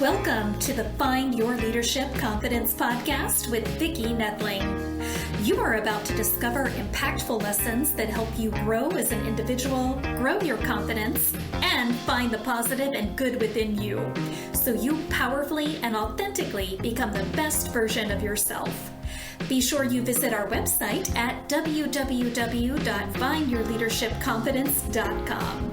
Welcome to the Find Your Leadership Confidence podcast with Vicki Nedling. You are about to discover impactful lessons that help you grow as an individual, grow your confidence, and find the positive and good within you, so you powerfully and authentically become the best version of yourself. Be sure you visit our website at www.findyourleadershipconfidence.com.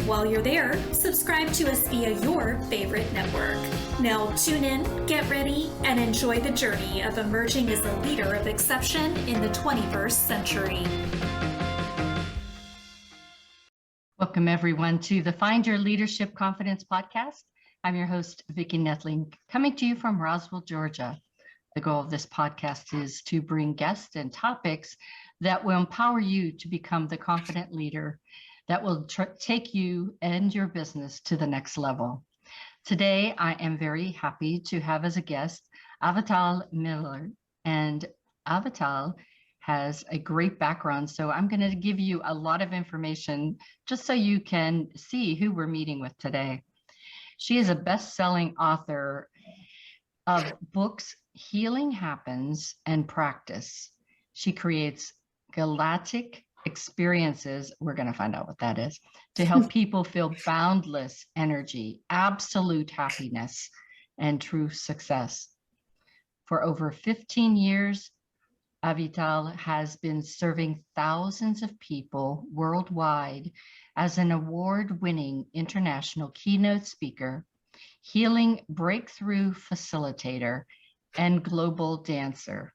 While you're there, subscribe to us via your favorite network. Now tune in, get ready, and enjoy the journey of emerging as a leader of exception in the 21st century. Welcome everyone to the Find Your Leadership Confidence podcast. I'm your host, Vicki Nedling, coming to you from Roswell, Georgia. The goal of this podcast is to bring guests and topics that will empower you to become the confident leader that will take you and your business to the next level. Today, I am very happy to have as a guest Avital Miller, and Avital has a great background, so I'm going to give you a lot of information just so you can see who we're meeting with today. She is a best-selling author of books Healing Happens and Practice. She creates galactic experiences, we're going to find out what that is, to help people feel boundless energy, absolute happiness, and true success. For over 15 years, Avital has been serving thousands of people worldwide as an award-winning international keynote speaker, healing breakthrough facilitator, and global dancer.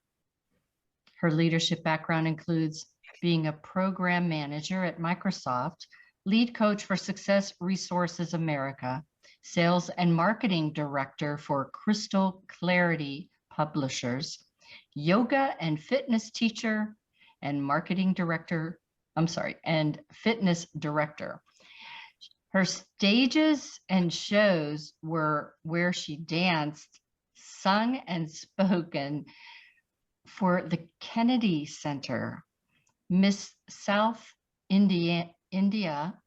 Her leadership background includes being a program manager at Microsoft, lead coach for Success Resources America, sales and marketing director for Crystal Clarity Publishers, yoga and fitness teacher, and fitness director. Her stages and shows were where she danced, sung, and spoken for the Kennedy Center, Miss South India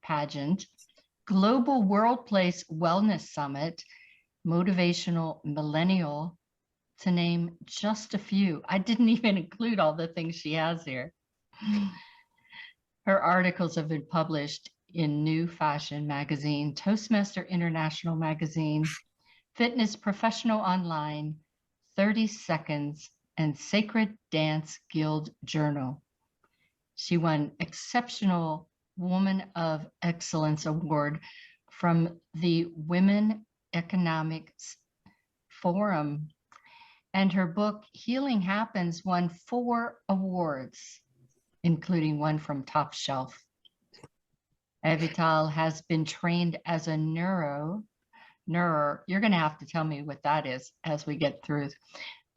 pageant, Global Workplace Wellness Summit, Motivational Millennial, to name just a few. I didn't even include all the things she has here. Her articles have been published in New Fashion Magazine, Toastmaster International Magazine, Fitness Professional Online, 30 Seconds, and Sacred Dance Guild Journal. She won Exceptional Woman of Excellence Award from the Women Economics Forum. And her book, Healing Happens, won 4 awards, including one from Top Shelf. Avital has been trained as a you're going to have to tell me what that is as we get through,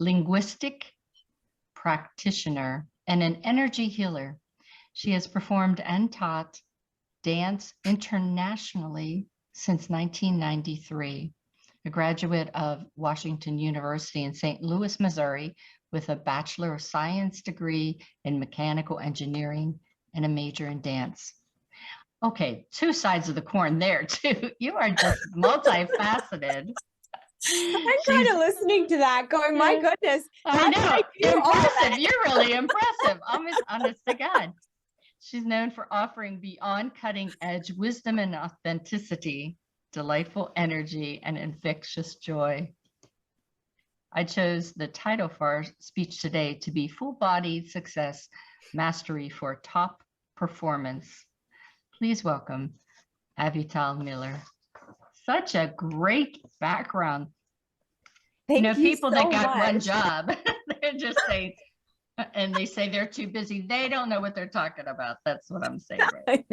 linguistic practitioner, and an energy healer. She has performed and taught dance internationally since 1993, a graduate of Washington University in St. Louis, Missouri, with a Bachelor of Science degree in mechanical engineering and a major in dance. Okay, 2 sides of the coin there too. You are just multifaceted. I'm kind of listening to that going, my goodness. I know, impressive. You're really impressive. Honest to God. She's known for offering beyond cutting edge wisdom and authenticity, delightful energy, and infectious joy. I chose the title for our speech today to be Full-Bodied Success Mastery for Top Performance. Please welcome Avital Miller. Such a great background. Thank you people so that got much. one job, they're just saying, and they say they're too busy. They don't know what they're talking about. That's what I'm saying. Right?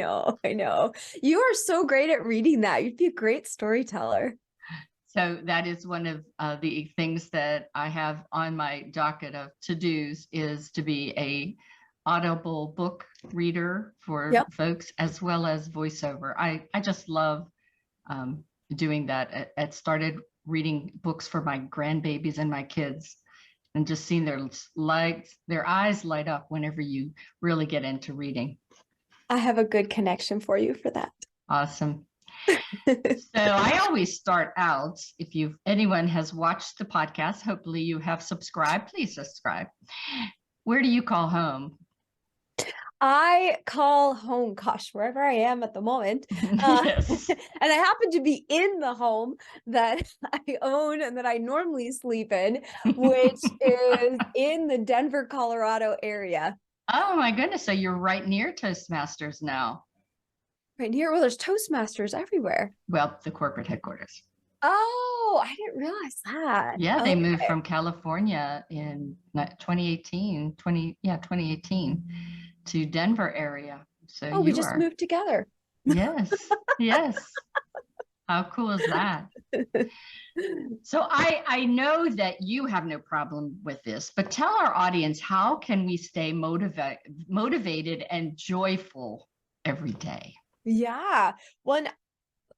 I know. You are so great at reading that. You'd be a great storyteller. So that is one of the things that I have on my docket of to-dos, is to be a audible book reader for folks, as well as voiceover. I just love doing that. I started reading books for my grandbabies and my kids, and just seeing their eyes light up whenever you really get into reading. I have a good connection for you for that. Awesome. So I always start out, if anyone has watched the podcast, hopefully you have subscribed, please subscribe. Where do you call home? I call home, gosh, wherever I am at the moment. Yes. And I happen to be in the home that I own and that I normally sleep in, which is in the Denver, Colorado area. Oh my goodness. So you're right near Toastmasters now. Right here. Well, there's Toastmasters everywhere. Well, the corporate headquarters. Oh, I didn't realize that. Yeah, they moved Okay. from California in 2018 to Denver area. So Oh, we you just are. moved together. Yes, yes. How cool is that? So I know that you have no problem with this, but tell our audience, how can we stay motivated and joyful every day? Yeah. Well,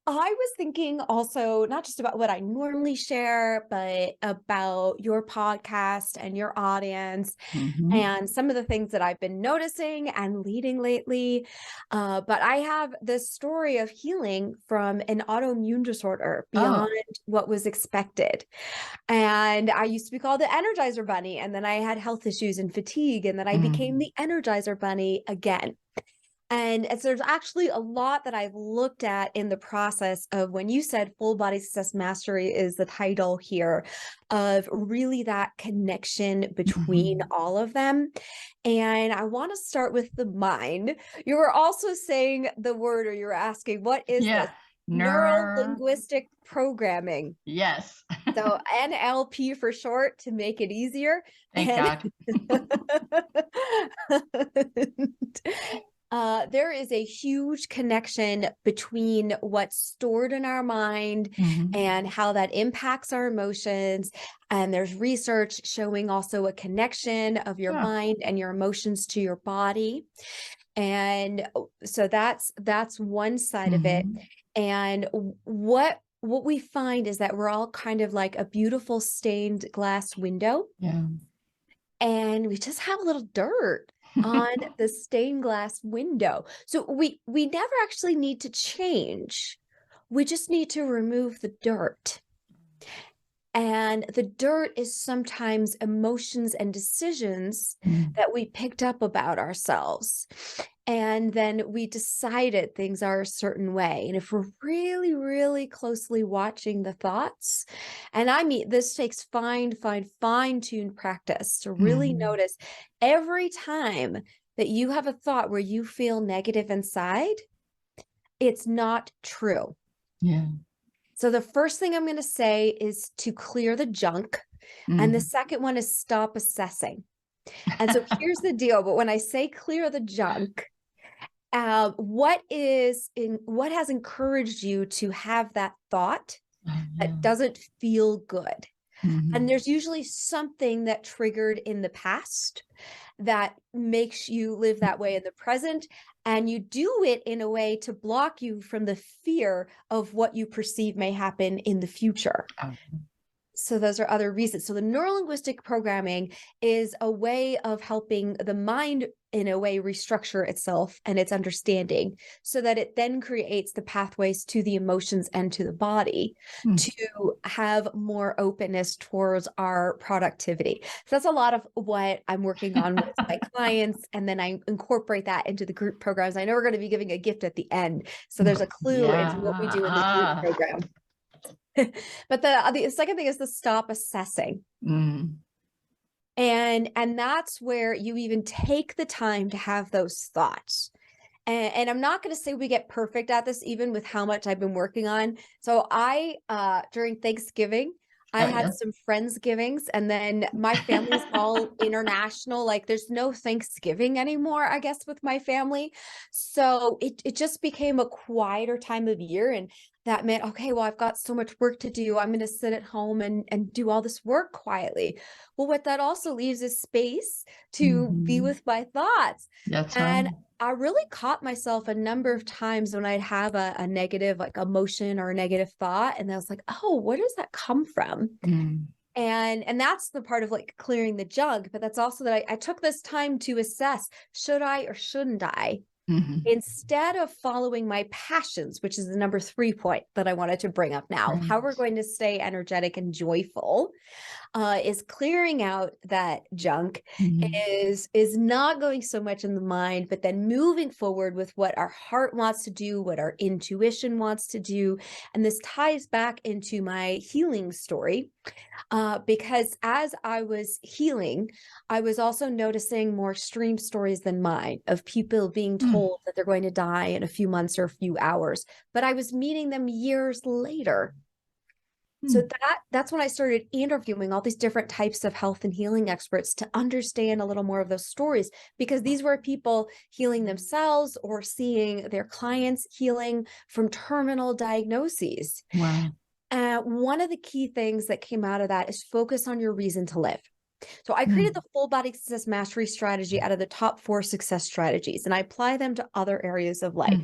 I was thinking also not just about what I normally share, but about your podcast and your audience Mhm. and some of the things that I've been noticing and leading lately. But I have this story of healing from an autoimmune disorder beyond what was expected. And I used to be called the Energizer Bunny, and then I had health issues and fatigue, and then I became the Energizer Bunny again. And so there's actually a lot that I've looked at in the process of when you said full body success mastery is the title here, of really that connection between all of them. And I want to start with the mind. You were also saying the word, or you were asking, what is this? Neuro-Linguistic Programming. Yes. So NLP for short, to make it easier. Thank God. There is a huge connection between what's stored in our mind and how that impacts our emotions. And there's research showing also a connection of your mind and your emotions to your body. And so that's one side of it. And what we find is that we're all kind of like a beautiful stained glass window. Yeah. And we just have a little dirt on the stained glass window. So we never actually need to change. We just need to remove the dirt. And the dirt is sometimes emotions and decisions that we picked up about ourselves. And then we decided things are a certain way. And if we're really, really closely watching the thoughts, and I mean, this takes fine-tuned practice to really notice every time that you have a thought where you feel negative inside, it's not true. Yeah. So the first thing I'm going to say is to clear the junk. And the second one is stop assessing. And so here's the deal. But when I say clear the junk, what has encouraged you to have that thought that doesn't feel good? And there's usually something that triggered in the past that makes you live that way in the present. And you do it in a way to block you from the fear of what you perceive may happen in the future. So those are other reasons. So the neuro-linguistic programming is a way of helping the mind in a way restructure itself and its understanding so that it then creates the pathways to the emotions and to the body to have more openness towards our productivity. So that's a lot of what I'm working on with my clients. And then I incorporate that into the group programs. I know we're going to be giving a gift at the end. So there's a clue into what we do in the group program. But the second thing is to stop assessing. And that's where you even take the time to have those thoughts. And I'm not going to say we get perfect at this, even with how much I've been working on. So during Thanksgiving, I had some Friendsgivings, and then my family's all international. Like there's no Thanksgiving anymore, I guess, with my family. So it just became a quieter time of year. And that meant, okay, well, I've got so much work to do. I'm going to sit at home and do all this work quietly. Well, what that also leaves is space to be with my thoughts. That's and right. I really caught myself a number of times when I'd have a negative like emotion or a negative thought. And I was like, oh, where does that come from? And that's the part of like clearing the junk. But that's also that I took this time to assess, should I or shouldn't I instead of following my passions, which is the number 3 point that I wanted to bring up now, how we're going to stay energetic and joyful, is clearing out that junk, is not going so much in the mind, but then moving forward with what our heart wants to do, what our intuition wants to do. And this ties back into my healing story, because as I was healing, I was also noticing more extreme stories than mine of people being told that they're going to die in a few months or a few hours, but I was meeting them years later. So that's when I started interviewing all these different types of health and healing experts to understand a little more of those stories, because these were people healing themselves or seeing their clients healing from terminal diagnoses. Wow. One of the key things that came out of that is focus on your reason to live. So I created the Full-Body Success Mastery strategy out of the top 4 success strategies, and I apply them to other areas of life.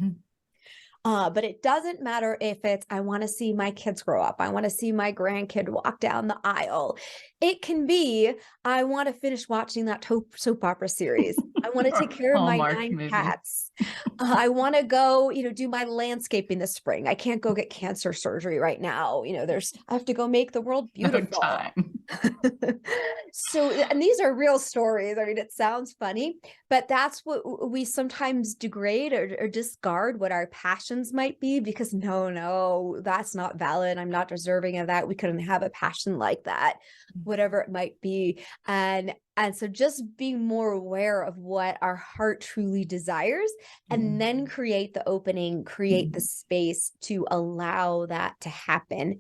But it doesn't matter if it's, I want to see my kids grow up, I want to see my grandkid walk down the aisle. It can be, I want to finish watching that soap opera series. I want to take care of my 9 cats. I want to go, do my landscaping this spring. I can't go get cancer surgery right now. I have to go make the world beautiful. No time. So, and these are real stories. I mean, it sounds funny, but that's what we sometimes degrade or discard what our passions might be, because no, that's not valid. I'm not deserving of that. We couldn't have a passion like that, whatever it might be. And so just being more aware of what our heart truly desires, and then create the opening, create the space to allow that to happen.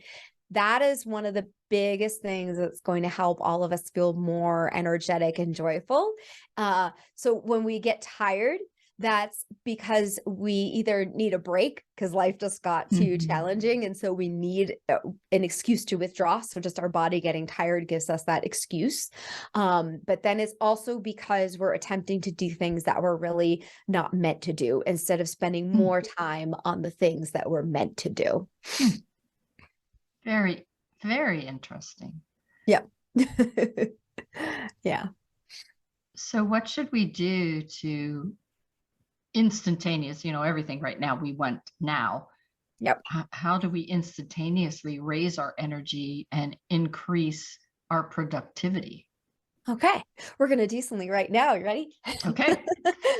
That is one of the biggest things that's going to help all of us feel more energetic and joyful. So when we get tired, that's because we either need a break because life just got too challenging. And so we need an excuse to withdraw. So just our body getting tired gives us that excuse. But then it's also because we're attempting to do things that we're really not meant to do, instead of spending more time on the things that we're meant to do. Very, very interesting. Yeah. Yeah. So what should we do to instantaneous, everything right now we want now? Yep. How do we instantaneously raise our energy and increase our productivity? Okay. We're going to do something right now. You ready? Okay.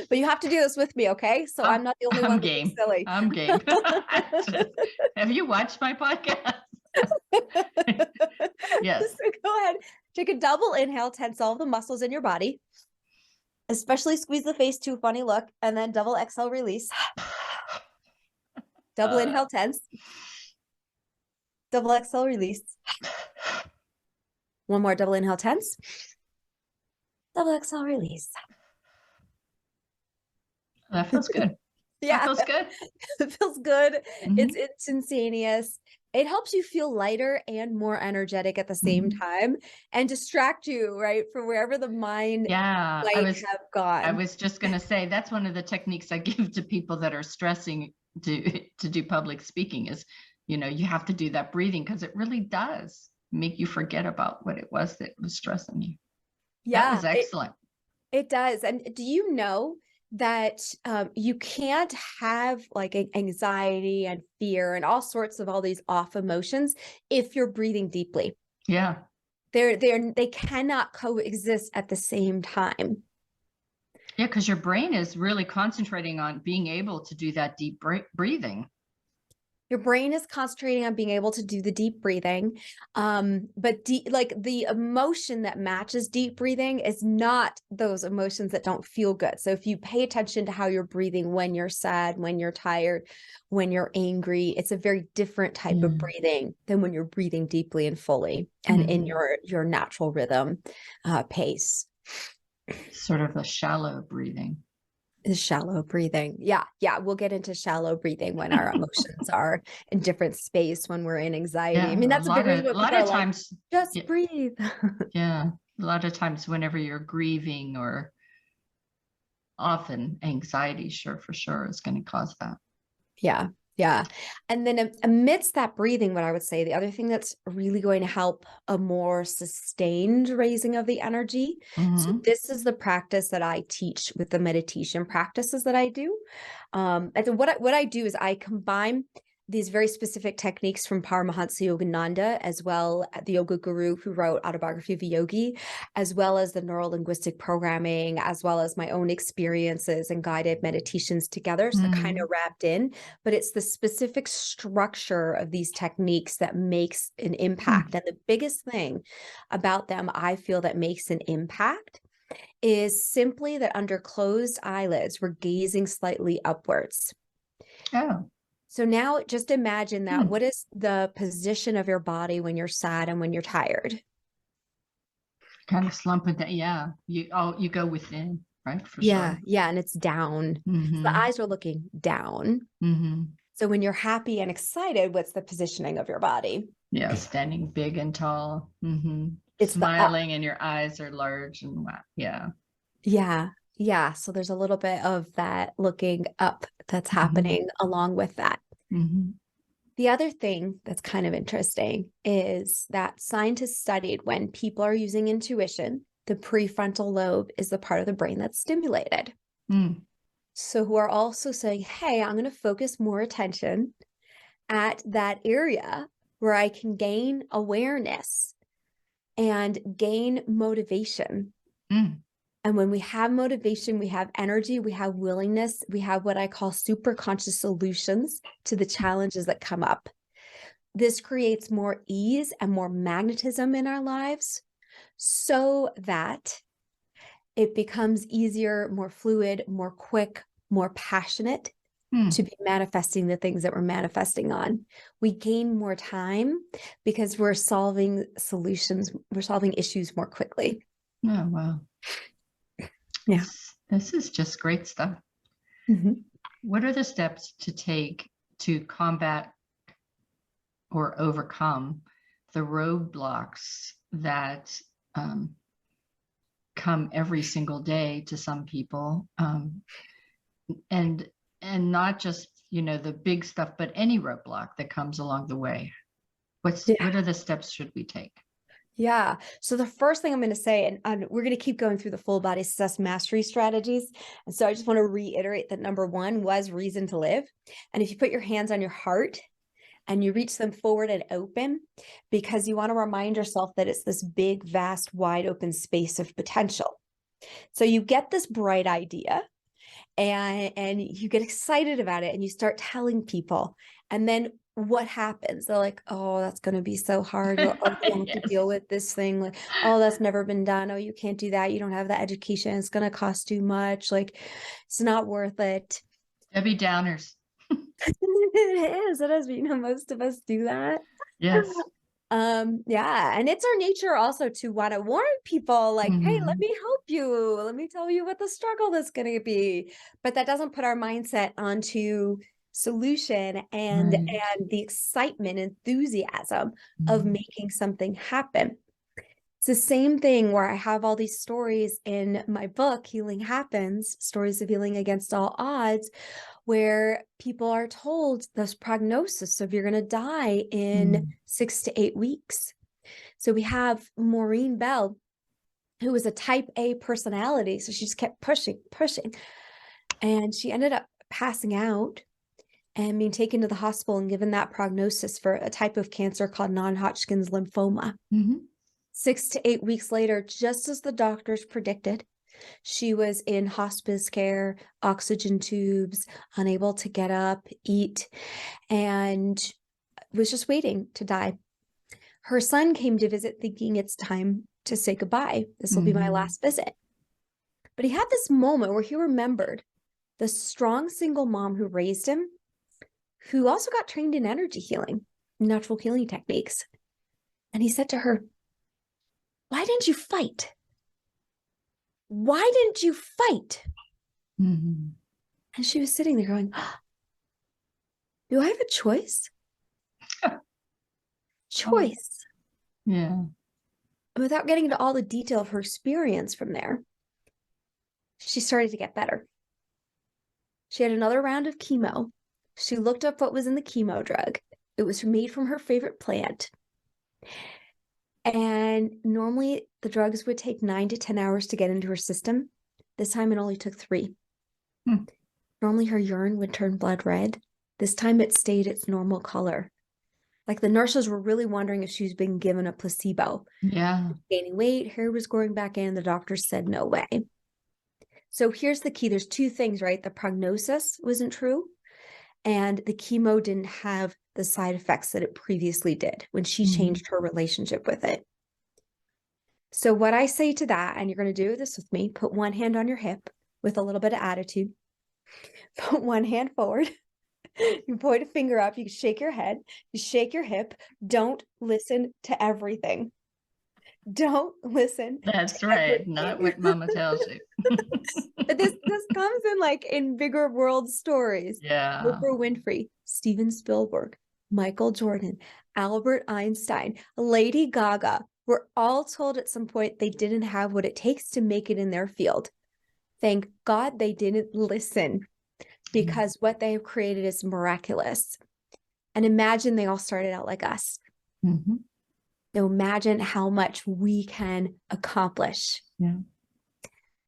But you have to do this with me, okay? So I'm not the only one being silly. I'm game. Have you watched my podcast? Yes. So go ahead. Take a double inhale, tense all the muscles in your body, especially squeeze the face to a funny look, and then double exhale, release. Double inhale, tense. Double exhale, release. One more double inhale, tense. Double exhale, release. That feels good. Yeah. That feels good. It feels good. It's instantaneous. It helps you feel lighter and more energetic at the same time, and distract you, right, from wherever the mind might have gone. I was just going to say, that's one of the techniques I give to people that are stressing to do public speaking is, you have to do that breathing, because it really does make you forget about what it was that was stressing you. Yeah, that was excellent. It does. And do you know that you can't have like anxiety and fear and all sorts of all these off emotions if you're breathing deeply? Yeah. They cannot coexist at the same time. Yeah, because your brain is really concentrating on being able to do that deep breathing. Your brain is concentrating on being able to do the deep breathing. But the emotion that matches deep breathing is not those emotions that don't feel good. So if you pay attention to how you're breathing when you're sad, when you're tired, when you're angry, it's a very different type of breathing than when you're breathing deeply and fully and in your natural rhythm pace. Sort of a shallow breathing. Is shallow breathing. Yeah. We'll get into shallow breathing when our emotions are in different space, when we're in anxiety. Yeah, I mean, that's a big reason. A lot of times, just breathe. Yeah. A lot of times whenever you're grieving, or often anxiety, for sure is going to cause that. Yeah. Yeah. And then amidst that breathing, what I would say, the other thing that's really going to help a more sustained raising of the energy. So this is the practice that I teach with the meditation practices that I do. And so what I do is I combine these very specific techniques from Paramahansa Yogananda, as well as the yoga guru who wrote Autobiography of a Yogi, as well as the Neuro-Linguistic Programming, as well as my own experiences and guided meditations together. So kind of wrapped in, but it's the specific structure of these techniques that makes an impact. And the biggest thing about them, I feel, that makes an impact is simply that under closed eyelids, we're gazing slightly upwards. Oh. So now just imagine that. What is the position of your body when you're sad and when you're tired? Kind of slumping down. Yeah. You go within, right? For Yeah. sure. Yeah. And it's down. So the eyes are looking down. So when you're happy and excited, what's the positioning of your body? Yeah. Standing big and tall. It's smiling and your eyes are large and wow. Yeah. Yeah. Yeah. So there's a little bit of that looking up that's happening along with that. The other thing that's kind of interesting is that scientists studied when people are using intuition, the prefrontal lobe is the part of the brain that's stimulated. So who are also saying, hey, I'm going to focus more attention at that area where I can gain awareness and gain motivation. And when we have motivation, we have energy, we have willingness, we have what I call super conscious solutions to the challenges that come up. This creates more ease and more magnetism in our lives so that it becomes easier, more fluid, more quick, more passionate to be manifesting the things that we're manifesting on. We gain more time because we're solving solutions, we're solving issues more quickly. Oh, wow. Yeah. This is just great stuff. What are the steps to take to combat or overcome the roadblocks that come every single day to some people, and not just, the big stuff, but any roadblock that comes along the way? What are the steps should we take? Yeah. So the first thing I'm going to say, and we're going to keep going through the full body success mastery strategies. And so I just want to reiterate that number one was reason to live. And if you put your hands on your heart and you reach them forward and open, because you want to remind yourself that it's this big, vast, wide open space of potential. So you get this bright idea and you get excited about it and you start telling people. And then what happens? They're like, oh, that's going to be so hard. Oh, you have to deal with this thing. Like, oh, that's never been done. Oh, you can't do that. You don't have the education. It's going to cost too much. Like, it's not worth it. Debbie Downers. It is. Most of us do that. Yes. Yeah. And it's our nature also to want to warn people like, hey, let me help you. Let me tell you what the struggle is going to be. But that doesn't put our mindset onto solution and the excitement, enthusiasm of making something happen. It's the same thing where I have all these stories in my book, Healing Happens, Stories of Healing Against All Odds, where people are told this prognosis of you're going to die in 6 to 8 weeks. So we have Maureen Bell, who was a type A personality. So she just kept pushing. And she ended up passing out and being taken to the hospital and given that prognosis for a type of cancer called non-Hodgkin's lymphoma. 6 to 8 weeks later, just as the doctors predicted, she was in hospice care, oxygen tubes, unable to get up, eat, and was just waiting to die. Her son came to visit thinking it's time to say goodbye. This will be my last visit. But he had this moment where he remembered the strong single mom who raised him, who also got trained in energy healing, natural healing techniques. And he said to her, why didn't you fight? Why didn't you fight? And she was sitting there going, do I have a choice? Choice. Yeah. And without getting into all the detail of her experience from there, she started to get better. She had another round of chemo. She looked up what was in the chemo drug. It was made from her favorite plant. And normally the drugs would take 9 to 10 hours to get into her system. This time it only took 3. Normally her urine would turn blood red. This time it stayed its normal color. Like the nurses were really wondering if she was being given a placebo. Yeah. Gaining weight, hair was growing back in. The doctor said no way. So here's the key. There's 2 things, right? The prognosis wasn't true, and the chemo didn't have the side effects that it previously did when she changed her relationship with it. So what I say to that, and you're going to do this with me, put one hand on your hip with a little bit of attitude. Put one hand forward. You point a finger up. You shake your head. You shake your hip. Don't listen to everything. Don't listen. That's right. Not what mama tells you. But this comes in like in bigger world stories. Yeah. Oprah Winfrey, Steven Spielberg, Michael Jordan, Albert Einstein, Lady Gaga were all told at some point they didn't have what it takes to make it in their field. Thank God they didn't listen, because what they have created is miraculous. And imagine they all started out like us. Now imagine how much we can accomplish. Yeah.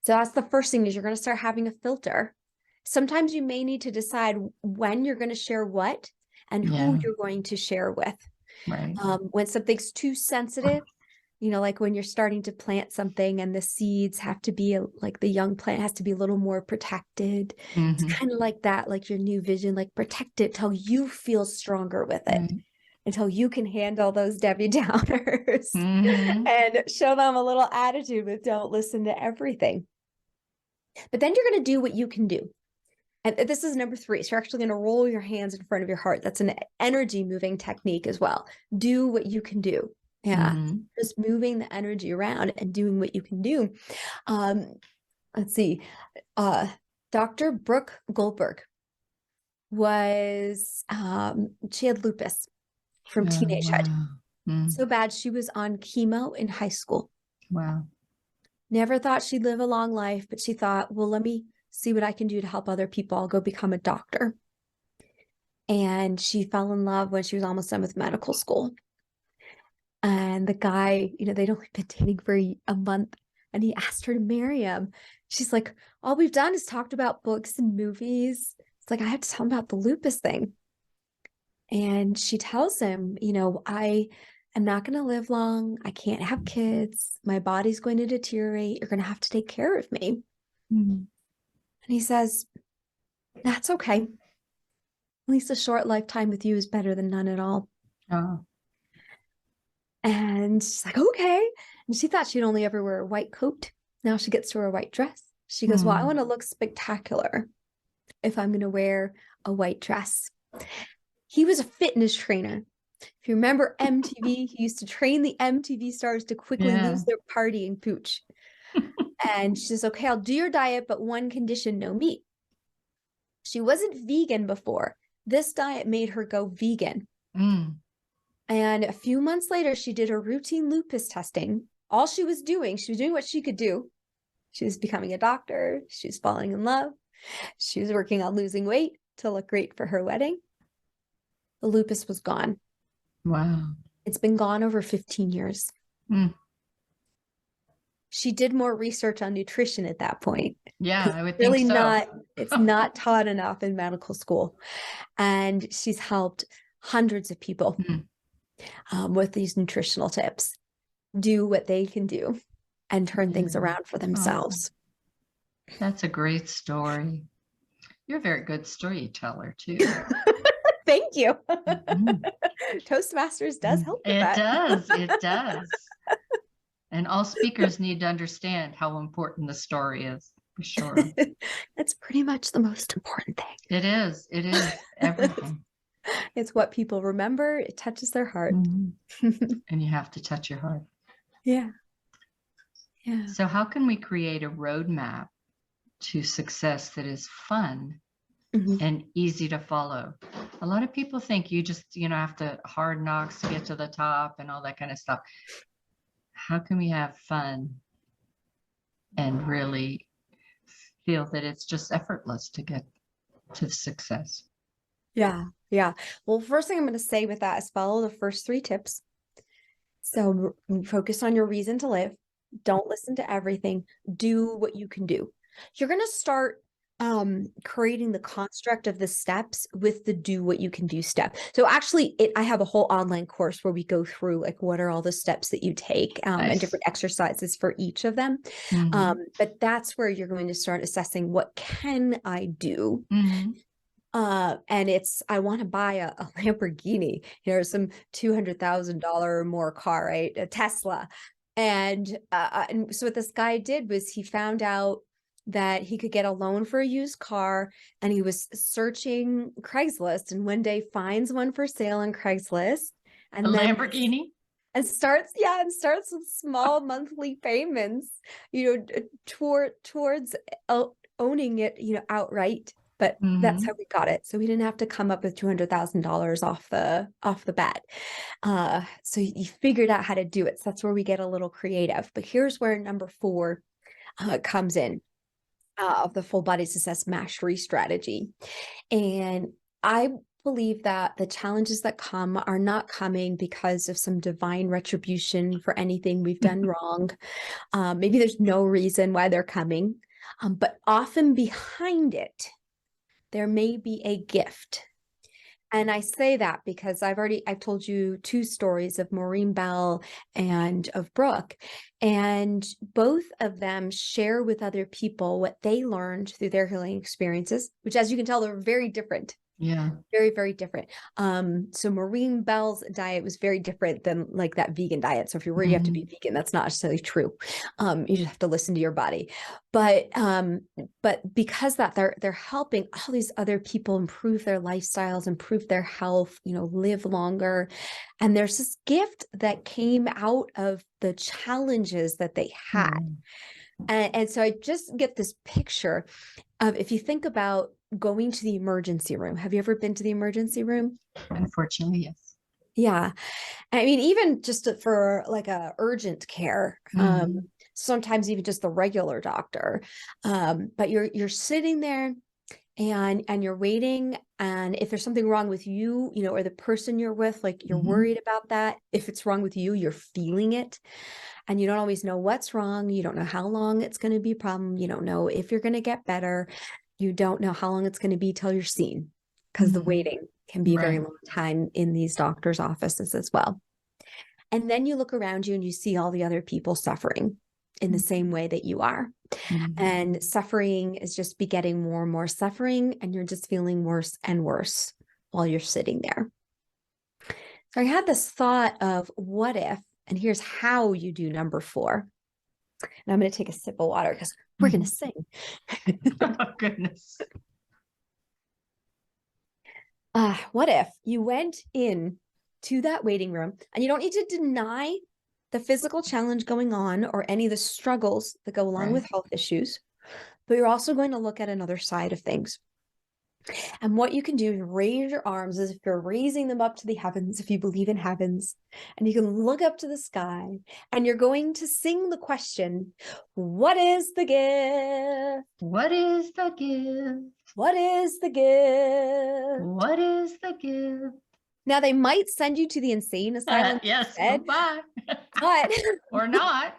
So that's the first thing, is you're going to start having a filter. Sometimes you may need to decide when you're going to share what and who you're going to share with. Right. When something's too sensitive, like when you're starting to plant something and the seeds have to be like the young plant has to be a little more protected. It's kind of like that, like your new vision, like protect it till you feel stronger with it. Until you can handle those Debbie Downers and show them a little attitude, but don't listen to everything. But then you're going to do what you can do. And this is number 3. So you're actually going to roll your hands in front of your heart. That's an energy moving technique as well. Do what you can do. Yeah. Just moving the energy around and doing what you can do. Let's see. Dr. Brooke Goldberg was, she had lupus from teenagehood. So bad she was on chemo in high school. Wow. Never thought she'd live a long life, but she thought, well, let me see what I can do to help other people. I'll go become a doctor. And she fell in love when she was almost done with medical school. And the guy, they'd only been dating for a month, and he asked her to marry him. She's like, all we've done is talked about books and movies. It's like, I have to tell him about the lupus thing. And she tells him, I am not going to live long. I can't have kids. My body's going to deteriorate. You're going to have to take care of me. And he says, that's okay. At least a short lifetime with you is better than none at all. And she's like, okay. And she thought she'd only ever wear a white coat. Now she gets to wear a white dress. She goes, well, I want to look spectacular if I'm going to wear a white dress. He was a fitness trainer. If you remember MTV, he used to train the MTV stars to quickly lose their partying pooch. And she says, okay, I'll do your diet, but one condition, no meat. She wasn't vegan before. This diet made her go vegan. And a few months later, she did her routine lupus testing. All she was doing what she could do. She was becoming a doctor. She was falling in love. She was working on losing weight to look great for her wedding. The lupus was gone. Wow. It's been gone over 15 years. She did more research on nutrition at that point. Yeah, I would think so. It's not taught enough in medical school. And she's helped hundreds of people with these nutritional tips. Do what they can do and turn things around for themselves. That's a great story. You're a very good storyteller too. Thank you. Toastmasters does help with that. It does. And all speakers need to understand how important the story is, for sure. That's pretty much the most important thing. It is everything. It's what people remember. It touches their heart. And you have to touch your heart. Yeah. So how can we create a roadmap to success that is fun and easy to follow? A lot of people think you just, have to hard knocks to get to the top and all that kind of stuff. How can we have fun and really feel that it's just effortless to get to success? Yeah. Yeah. Well, first thing I'm going to say with that is follow the first 3 tips. So focus on your reason to live. Don't listen to everything. Do what you can do. You're going to start creating the construct of the steps with the do what you can do step. So actually I have a whole online course where we go through like what are all the steps that you take and different exercises for each of them. But that's where you're going to start assessing what can I do? And it's, I want to buy a Lamborghini, some $200,000 or more car, right? A Tesla. And so what this guy did was he found out that he could get a loan for a used car, and he was searching Craigslist, and one day finds one for sale on Craigslist, and A then Lamborghini? and starts with small monthly payments, towards owning it, outright. But that's how we got it. So we didn't have to come up with $200,000 off the bat. So you figured out how to do it. So that's where we get a little creative. But here's where number 4 comes in of the full-body success mastery strategy. And I believe that the challenges that come are not coming because of some divine retribution for anything we've done wrong. Maybe there's no reason why they're coming, but often behind it, there may be a gift. And I say that because I've told you 2 stories of Maureen Bell and of Brooke, and both of them share with other people what they learned through their healing experiences, which, as you can tell, they're very different. Yeah. Very, very different. So Maureen Bell's diet was very different than like that vegan diet. So if you're worried you have to be vegan, that's not necessarily true. You just have to listen to your body. But because that they're helping all these other people improve their lifestyles, improve their health, live longer. And there's this gift that came out of the challenges that they had. And so I just get this picture of, if you think about going to the emergency room. Have you ever been to the emergency room? Unfortunately, yes. Yeah. I mean, even just for like a urgent care, sometimes even just the regular doctor. But you're sitting there and you're waiting. And if there's something wrong with you, or the person you're with, like you're worried about that. If it's wrong with you, you're feeling it. And you don't always know what's wrong. You don't know how long it's going to be a problem. You don't know if you're going to get better. You don't know how long it's going to be till you're seen, because the waiting can be a very long time in these doctors' offices as well. And then you look around you and you see all the other people suffering in the same way that you are. And suffering is just begetting more and more suffering, and you're just feeling worse and worse while you're sitting there. So I had this thought of what if, and here's how you do number 4. And I'm going to take a sip of water because we're going to sing. Oh, goodness. What if you went in to that waiting room, and you don't need to deny the physical challenge going on or any of the struggles that go along with health issues, but you're also going to look at another side of things. And what you can do is raise your arms as if you're raising them up to the heavens, if you believe in heavens, and you can look up to the sky, and you're going to sing the question, what is the gift? What is the gift? What is the gift? What is the gift? Now, they might send you to the insane asylum. Yes, instead, bye. but or not.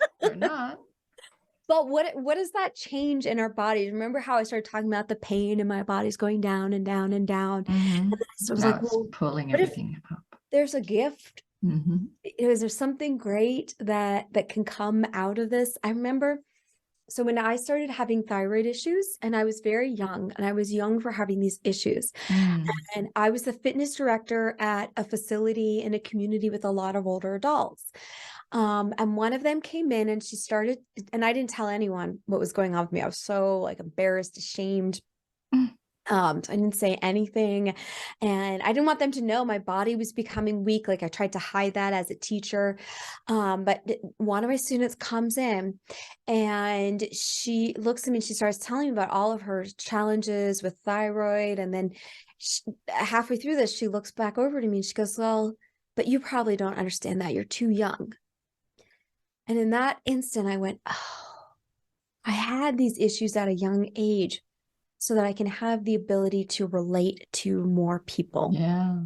But what does that change in our bodies? Remember how I started talking about the pain in my body's going down and down and down? And so I was like, well, pulling everything up. There's a gift. Is there something great that can come out of this? I remember, so when I started having thyroid issues, and I was very young, and I was young for having these issues, and I was the fitness director at a facility in a community with a lot of older adults. And one of them came in, and she started, and I didn't tell anyone what was going on with me. I was so like embarrassed, ashamed. So I didn't say anything, and I didn't want them to know my body was becoming weak. Like I tried to hide that as a teacher. But one of my students comes in, and she looks at me and she starts telling me about all of her challenges with thyroid. And then halfway through this, she looks back over to me and she goes, well, but you probably don't understand that. You're too young. And in that instant, I went, oh, I had these issues at a young age. so that I can have the ability to relate to more people. Yeah.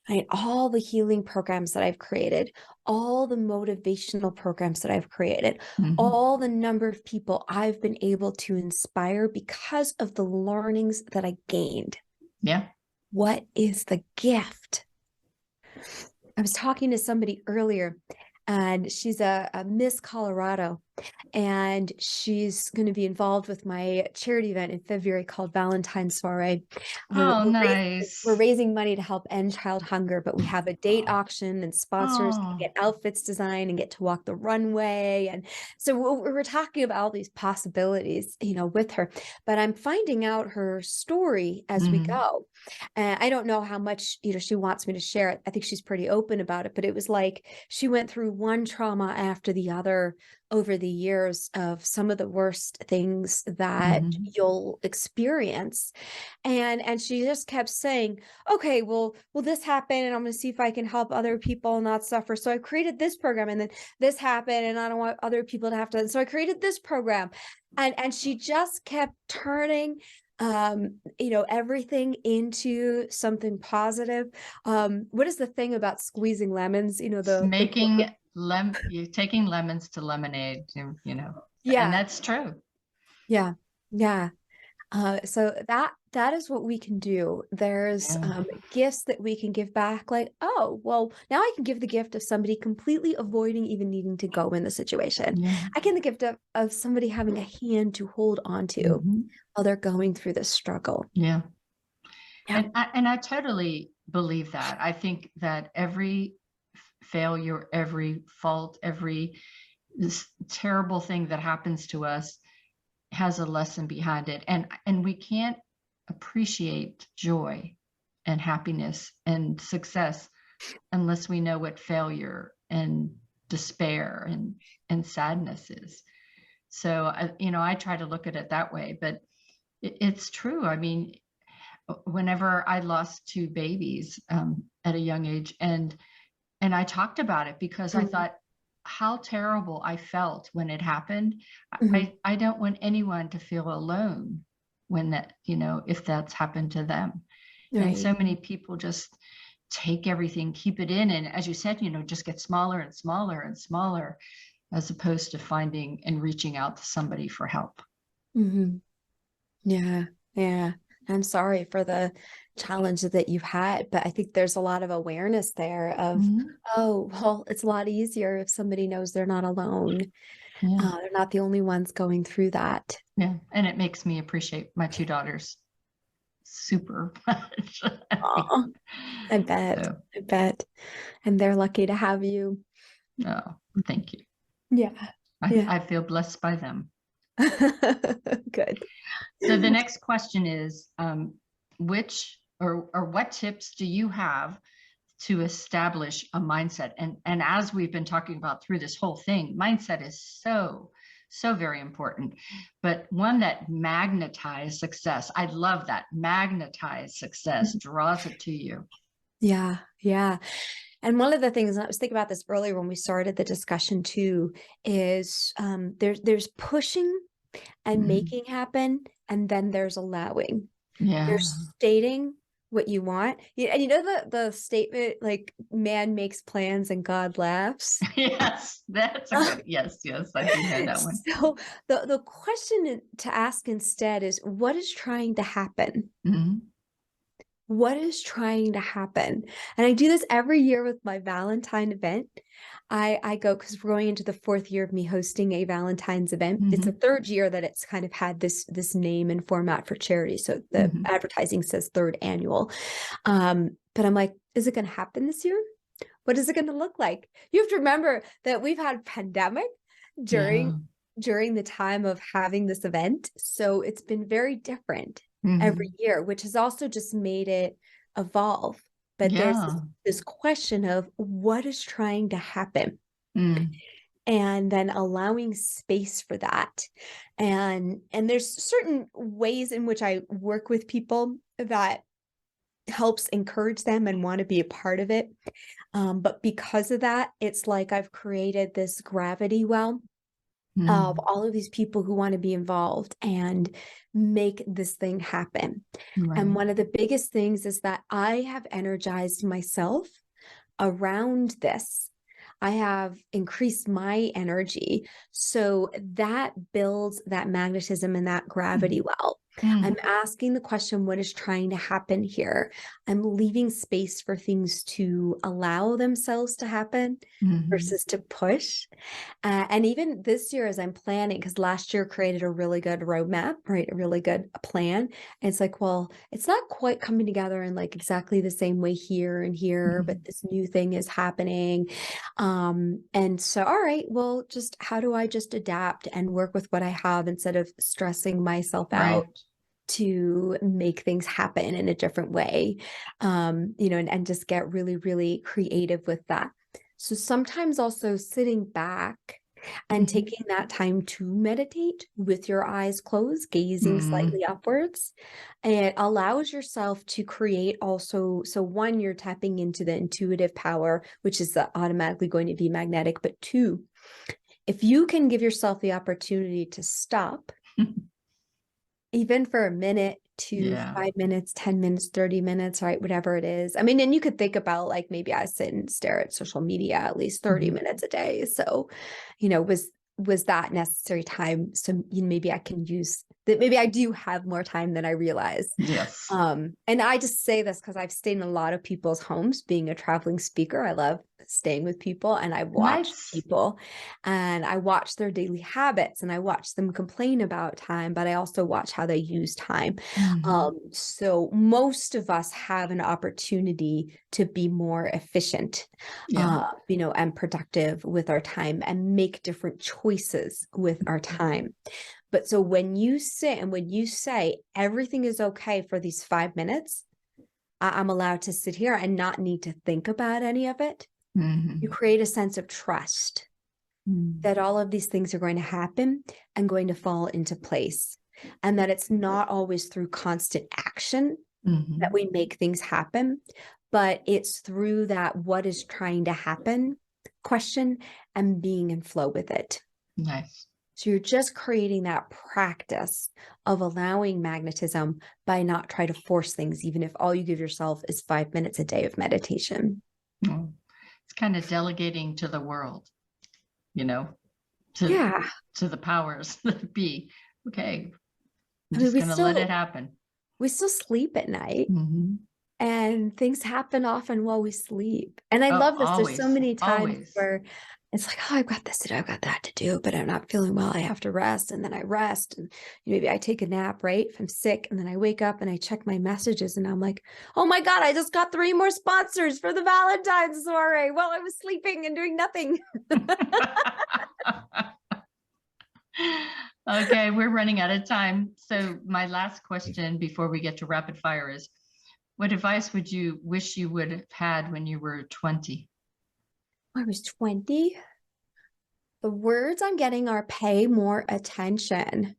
Right? All the healing programs that I've created, all the motivational programs that I've created, all the number of people I've been able to inspire because of the learnings that I gained. Yeah. What is the gift? I was talking to somebody earlier, and she's a Miss Colorado, and she's going to be involved with my charity event in February called Valentine's Soiree. Oh, nice. We're raising money to help end child hunger, but we have a date auction and sponsors to get outfits designed and get to walk the runway. And so we're talking about all these possibilities, with her, but I'm finding out her story as we go. And I don't know how much, she wants me to share it. I think she's pretty open about it, but it was like she went through one trauma after the other over the years of some of the worst things that you'll experience. And she just kept saying, okay, well, this happened, and I'm going to see if I can help other people not suffer. So I created this program, and then this happened, and I don't want other people to have to. So I created this program. And she just kept turning everything into something positive. What is the thing about squeezing lemons? You're taking lemons to lemonade, Yeah. And that's true. Yeah. Yeah. So that is what we can do. There's gifts that we can give back, like, oh, well, now I can give the gift of somebody completely avoiding even needing to go in the situation. Yeah. I can the gift of somebody having a hand to hold on to while they're going through this struggle. Yeah. And I totally believe that. I think that every failure, every fault, every terrible thing that happens to us has a lesson behind it. And we can't appreciate joy and happiness and success unless we know what failure and despair and sadness is. So, I try to look at it that way, but it's true. I mean, whenever I lost 2 babies at a young age, and I talked about it because I thought how terrible I felt when it happened. I don't want anyone to feel alone when that, if that's happened to them. Right. And so many people just take everything, keep it in. And as you said, just get smaller and smaller and smaller, as opposed to finding and reaching out to somebody for help. Yeah. Yeah. I'm sorry for the challenge that you've had, but I think there's a lot of awareness there of, oh, well, it's a lot easier if somebody knows they're not alone. Yeah. They're not the only ones going through that. Yeah. And it makes me appreciate my 2 daughters super much. I bet. So. I bet. And they're lucky to have you. Oh, thank you. Yeah. I feel blessed by them. Good. So the next question is, which or what tips do you have to establish a mindset? And as we've been talking about through this whole thing, mindset is so very important, but one that magnetizes success. I love that. Magnetize success, draws it to you. Yeah. Yeah. And one of the things, I was thinking about this earlier when we started the discussion too, is there's pushing and making happen, and then there's allowing. Yeah. There's stating what you want. And the statement, like, man makes plans and God laughs. Yes, that's a good, yes, I do know that one. So the question to ask instead is, what is trying to happen? What is trying to happen? And I do this every year with my Valentine event. I go, because we're going into the 4th year of me hosting a Valentine's event. It's the 3rd year that it's kind of had this name and format for charity. So the advertising says 3rd annual. But I'm like, is it going to happen this year? What is it going to look like? You have to remember that we've had pandemic during the time of having this event. So it's been very different every year, which has also just made it evolve. But there's this question of what is trying to happen, and then allowing space for that. And there's certain ways in which I work with people that helps encourage them and want to be a part of it. But because of that, it's like I've created this gravity well of all of these people who want to be involved and make this thing happen. Right. And one of the biggest things is that I have energized myself around this. I have increased my energy. So that builds that magnetism and that gravity well. I'm asking the question, what is trying to happen here? I'm leaving space for things to allow themselves to happen versus to push. And even this year, as I'm planning, because last year created a really good roadmap, right? A really good plan. And it's like, well, it's not quite coming together in like exactly the same way here and here, but this new thing is happening. And so, all right, well, just how do I just adapt and work with what I have instead of stressing myself out to make things happen in a different way, and just get really, really creative with that. So sometimes also sitting back and taking that time to meditate with your eyes closed, gazing slightly upwards, it allows yourself to create also. So one, you're tapping into the intuitive power, which is automatically going to be magnetic. But two, if you can give yourself the opportunity to stop, even for a minute, 5 minutes, 10 minutes, 30 minutes, right? Whatever it is. I mean, and you could think about like, maybe I sit and stare at social media at least 30 minutes a day. So, was that necessary time? So maybe I can use that. Maybe I do have more time than I realize. Yes. And I just say this because I've stayed in a lot of people's homes being a traveling speaker. I love staying with people and I watch people and I watch their daily habits and I watch them complain about time, but I also watch how they use time. So most of us have an opportunity to be more efficient, and productive with our time and make different choices with our time. But so when you sit and when you say everything is okay for these 5 minutes, I'm allowed to sit here and not need to think about any of it. You create a sense of trust that all of these things are going to happen and going to fall into place. And that it's not always through constant action that we make things happen, but it's through that what is trying to happen question and being in flow with it. Nice. So you're just creating that practice of allowing magnetism by not trying to force things, even if all you give yourself is 5 minutes a day of meditation. It's kind of delegating to the world, to the powers that be. Okay, I'm just going to let it happen. We still sleep at night. And things happen often while we sleep. And I love this. There's so many times where it's like, oh, I've got this to do, I've got that to do, but I'm not feeling well. I have to rest. And then I rest and maybe I take a nap, right? If I'm sick, and then I wake up and I check my messages and I'm like, oh my God, I just got 3 more sponsors for the Valentine's soiree while I was sleeping and doing nothing. Okay, we're running out of time. So my last question before we get to rapid fire is, what advice would you wish you would have had when you were 20? I was 20. The words I'm getting are pay more attention.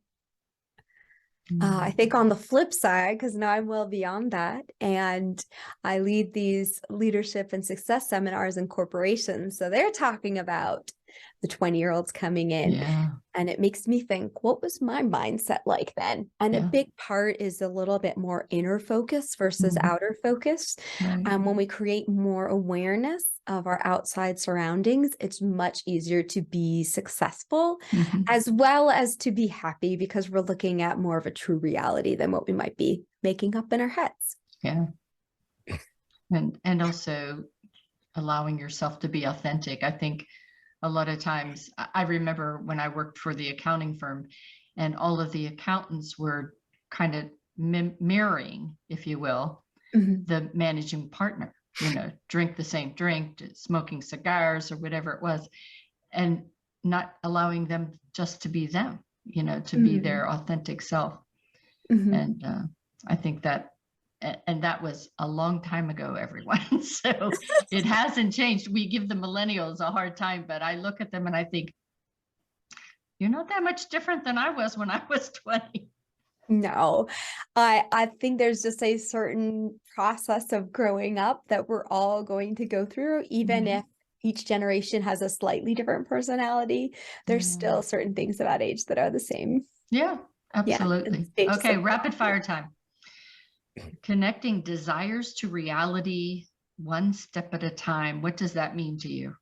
I think on the flip side, because now I'm well beyond that, and I lead these leadership and success seminars in corporations. So they're talking about the 20-year-olds coming in. And it makes me think, what was my mindset like then? And a big part is a little bit more inner focus versus outer focus. When we create more awareness of our outside surroundings, it's much easier to be successful as well as to be happy, because we're looking at more of a true reality than what we might be making up in our heads. And also allowing yourself to be authentic. I think a lot of times, I remember when I worked for the accounting firm, and all of the accountants were kind of mirroring, if you will, the managing partner, drink the same drink, smoking cigars or whatever it was, and not allowing them just to be them, to be their authentic self. And I think that, and that was a long time ago, everyone. So it hasn't changed. We give the millennials a hard time, but I look at them and I think, you're not that much different than I was when I was 20. No, I think there's just a certain process of growing up that we're all going to go through, even if each generation has a slightly different personality, there's still certain things about age that are the same. Yeah, absolutely. Yeah, okay, rapid fire time. Connecting desires to reality one step at a time. What does that mean to you?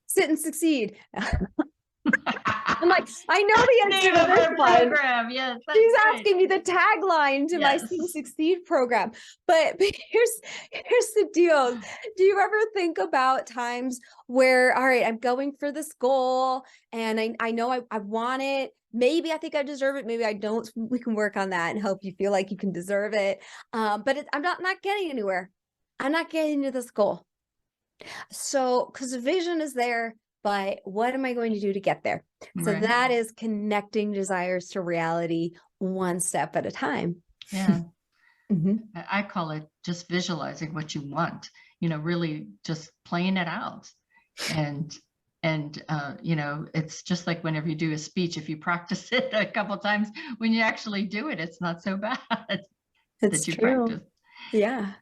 Sit and succeed. I'm like, I know the answer to this one. Program. Yes, she's asking me the tagline to my Sit and Succeed program. But here's the deal. Do you ever think about times where, all right, I'm going for this goal and I know I want it. Maybe I think I deserve it. Maybe I don't. We can work on that and help you feel like you can deserve it. But I'm not getting anywhere. I'm not getting to this goal. So, because the vision is there, but what am I going to do to get there? So that is connecting desires to reality one step at a time. Yeah. I call it just visualizing what you want, really just playing it out. And it's just like whenever you do a speech, if you practice it a couple of times, when you actually do it, it's not so bad that you practice. Yeah.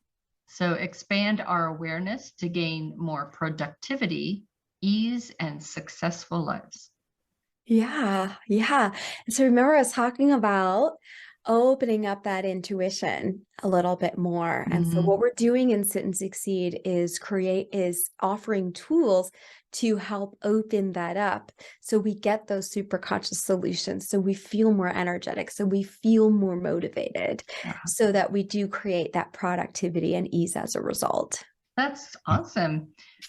So expand our awareness to gain more productivity, ease, and successful lives. Yeah. And so remember us talking about opening up that intuition a little bit more. And so what we're doing in Sit and Succeed is offering tools to help open that up. So we get those super conscious solutions. So we feel more energetic. So we feel more motivated so that we do create that productivity and ease as a result. That's awesome.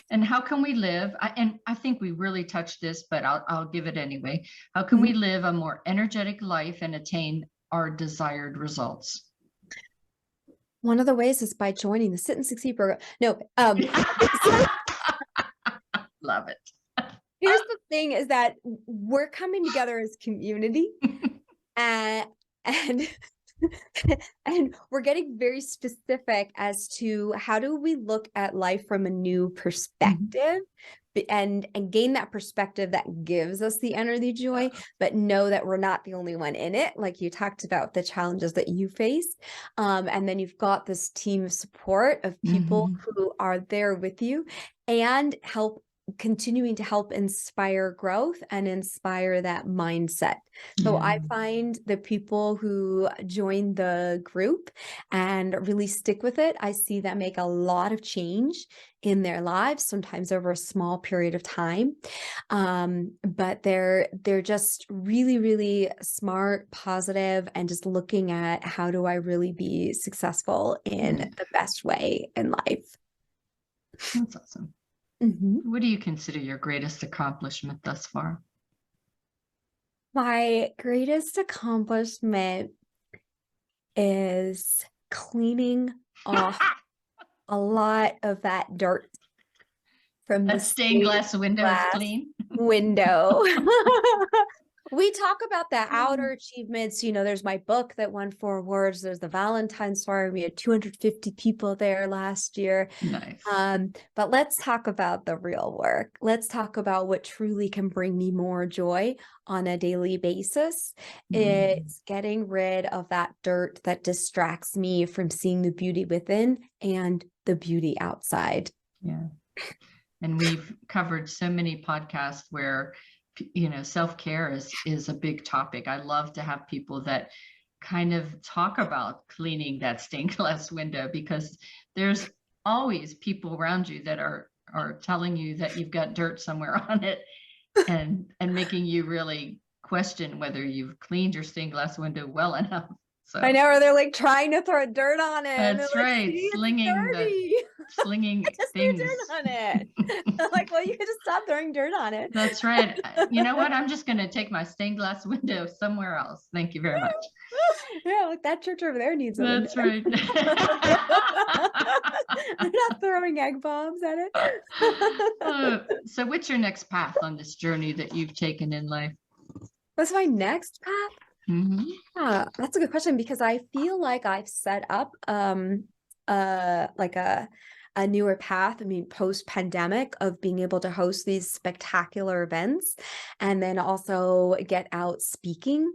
And how can we live? And I think we really touched this, but I'll give it anyway. How can we live a more energetic life and attain our desired results? One of the ways is by joining the Sit and Succeed program. No, love it. Here's the thing is that we're coming together as community and we're getting very specific as to how do we look at life from a new perspective and gain that perspective that gives us the energy joy, but know that we're not the only one in it. Like you talked about the challenges that you face. And then you've got this team of support of people who are there with you and continuing to help inspire growth and inspire that mindset. So I find the people who join the group and really stick with it, I see that make a lot of change in their lives, sometimes over a small period of time. But they're just really, really smart, positive, and just looking at how do I really be successful in the best way in life. That's awesome. What do you consider your greatest accomplishment thus far? My greatest accomplishment is cleaning off a lot of that dirt from the stained glass window is clean. Window. We talk about the outer achievements. There's my book that won 4 awards. There's the Valentine's Party. We had 250 people there last year. Nice. But let's talk about the real work. Let's talk about what truly can bring me more joy on a daily basis. It's getting rid of that dirt that distracts me from seeing the beauty within and the beauty outside. Yeah. And we've covered so many podcasts where self-care is a big topic. I love to have people that kind of talk about cleaning that stained glass window, because there's always people around you that are telling you that you've got dirt somewhere on it and making you really question whether you've cleaned your stained glass window well enough. So I know, or they're like trying to throw dirt on it. That's right. Slinging just things. threw dirt on it. I'm like, well, you could just stop throwing dirt on it. That's right. You know what? I'm just going to take my stained glass window somewhere else. Thank you very much. Yeah, like that church over there needs a That's window. Right. I'm not throwing egg bombs at it. So what's your next path on this journey that you've taken in life? What's my next path? Yeah, that's a good question, because I feel like I've set up like a a newer path. I mean, post-pandemic, of being able to host these spectacular events and then also get out speaking,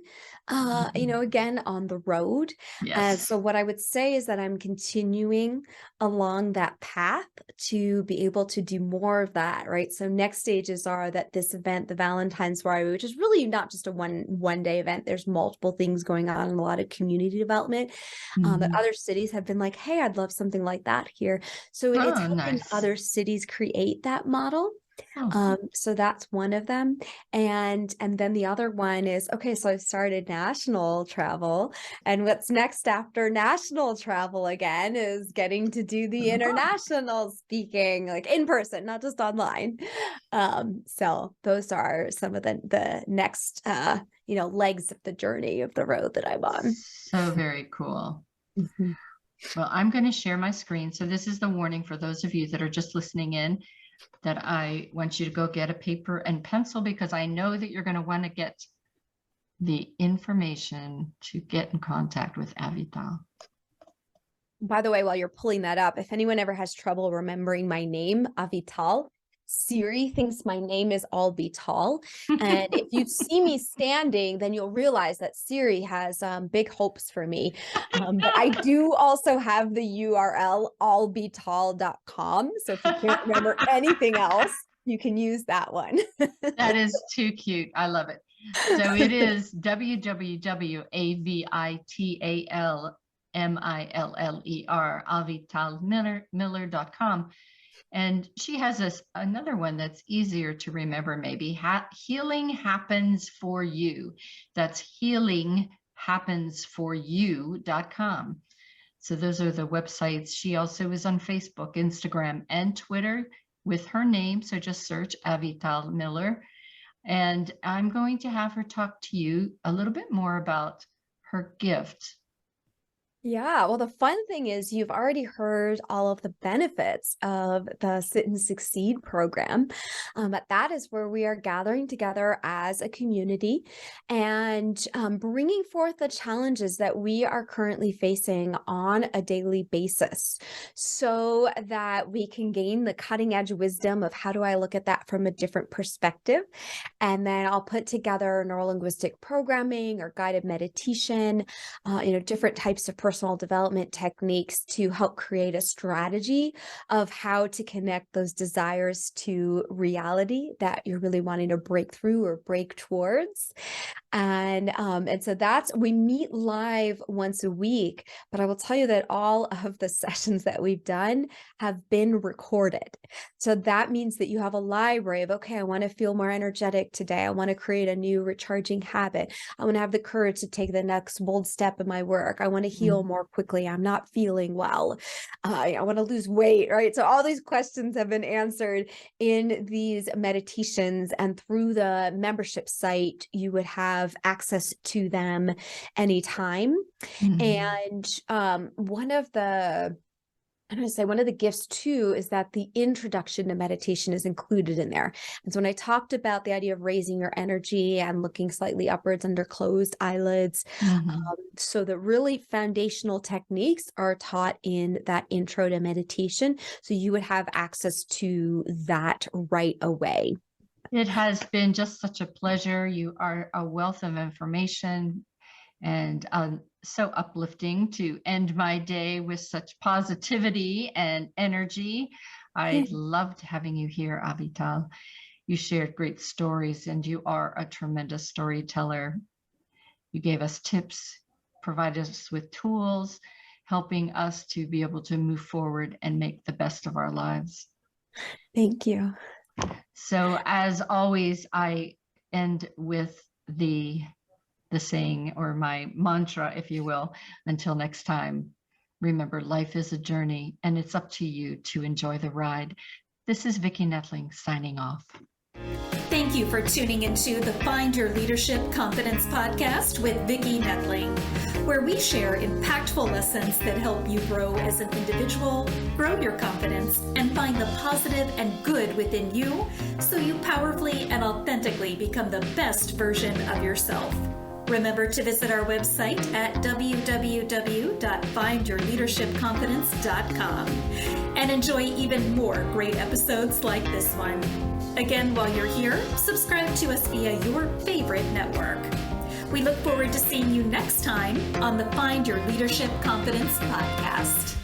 again, on the road. And Yes. so what I would say is that I'm continuing along that path to be able to do more of that, right? So next stages are that this event, the Valentine's Soiree, which is really not just a one day event. There's multiple things going on and a lot of community development. But other cities have been like, hey, I'd love something like that here. So it's Oh, helping nice. other cities create that model. Oh. So that's one of them. And then the other one is, okay, so I've started national travel. And what's next after national travel again is getting to do the international speaking, like in person, not just online. So those are some of the next legs of the journey of the road that I'm on. So very cool. Well, I'm going to share my screen. So this is the warning for those of you that are just listening in, that I want you to go get a paper and pencil, because I know that you're going to want to get the information to get in contact with Avital. By the way, while you're pulling that up, if anyone ever has trouble remembering my name, Avital, Siri thinks my name is Albital. And if you see me standing, then you'll realize that Siri has big hopes for me. But I do also have the URL albital.com. So if you can't remember anything else, you can use that one. That is too cute. I love it. So it is www.avitalmiller, avitalmiller.com. And she has another one that's easier to remember, maybe. Healing Happens For You. That's healinghappensforyou.com. So those are the websites. She also is on Facebook, Instagram, and Twitter with her name. So just search Avital Miller. And I'm going to have her talk to you a little bit more about her gift. Yeah, well, the fun thing is you've already heard all of the benefits of the Sit and Succeed program, but that is where we are gathering together as a community and bringing forth the challenges that we are currently facing on a daily basis so that we can gain the cutting edge wisdom of how do I look at that from a different perspective. And then I'll put together neuro-linguistic programming or guided meditation, different types of personal development techniques to help create a strategy of how to connect those desires to reality that you're really wanting to break through or break towards. And so we meet live once a week, but I will tell you that all of the sessions that we've done have been recorded. So that means that you have a library of, okay, I want to feel more energetic today. I want to create a new recharging habit. I want to have the courage to take the next bold step in my work. I want to heal more quickly. I'm not feeling well. I want to lose weight, right? So all these questions have been answered in these meditations, and through the membership site, you would have access to them anytime. And one of the gifts too is that the introduction to meditation is included in there. And so when I talked about the idea of raising your energy and looking slightly upwards under closed eyelids, so the really foundational techniques are taught in that intro to meditation. So you would have access to that right away. It has been just such a pleasure. You are a wealth of information, and so uplifting to end my day with such positivity and energy. I loved having you here, Avital. You shared great stories, and you are a tremendous storyteller. You gave us tips, provided us with tools, helping us to be able to move forward and make the best of our lives. Thank you. So as always, I end with the saying, or my mantra, if you will. Until next time, remember, life is a journey, and it's up to you to enjoy the ride. This is Vicki Nettling signing off. Thank you for tuning into the Find Your Leadership Confidence podcast with Vicki Nettling, where we share impactful lessons that help you grow as an individual, grow your confidence, and find the positive and good within you so you powerfully and authentically become the best version of yourself. Remember to visit our website at www.findyourleadershipconfidence.com and enjoy even more great episodes like this one. Again, while you're here, subscribe to us via your favorite network. We look forward to seeing you next time on the Find Your Leadership Confidence podcast.